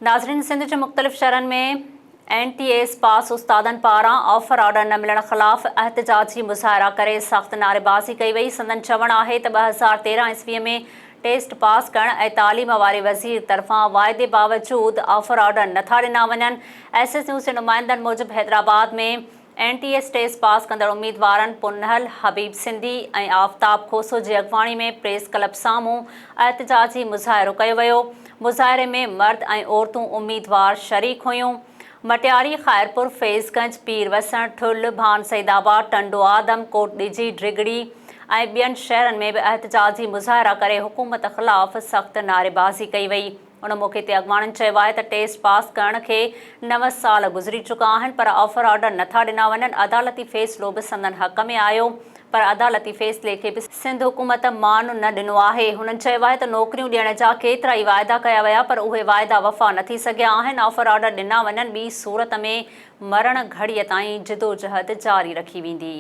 नाज़रीन, सिंध के मुख़्तलिफ़ शहरनि में NTAs पास उस्तादनि पारां ऑफर ऑर्डर न मिलण ख़िलाफ़ एहतजाजी मुज़ाहिरा करे सख़्त नारेबाज़ी कई वई। संदन चवणु आहे त 2013 ईस्वीअ में टेस्ट पास करण ऐं तालीम वारे वज़ीर तरफ़ां वाइदे बावजूद ऑफर ऑर्डर नथा ॾिना वञनि। SS न्यूज़ जे नुमाइंदनि मूजिबि हैदराबाद में NTAs टेस्ट पास कंदड़ उम्मीदवारनि पुनहल हबीब सिंधी ऐं आफ्ताब खोसो जी अॻवानी में प्रेस क्लब साम्हूं एहतजाजी मुज़ाहिरो कयो वियो। मुज़ाहिरे में मर्द ऐं औरतूं उम्मीदवार शरीक हुयूं। मटियारी, ख़ैरपुर, फैज़गंज, पीरवसण, ठुल, भान सईदाबाद, टंडो आदम, कोट ॾिजी, ड्रिगड़ी ऐं ॿियनि शहरनि में बि एहतजाजी मुज़ाहिरा करे हुकूमत ख़िलाफ़ सख़्त नारेबाज़ी कई वई। उन मौक़े ते अॻवाननि चयो आहे त टेस्ट पास करण खे 9 साल गुज़री चुका आहिनि, पर ऑफर ऑर्डर नथा ॾिना वञनि। अदालती फ़ैसिलो बि संदन हक़ में आयो, पर अदालती फ़ैसिले खे बि सिंध हुकूमत मान न ॾिनो आहे। हुननि चयो आहे त नौकरियूं ॾियण जा केतिरा ई वाइदा कया विया, पर उहे वाइदा वफ़ा न थी सघिया आहिनि। ऑफर ऑर्डर ॾिना वञनि, ॿी सूरत में मरण घड़ीअ ताईं जिदोजहद जारी रखी वेंदी।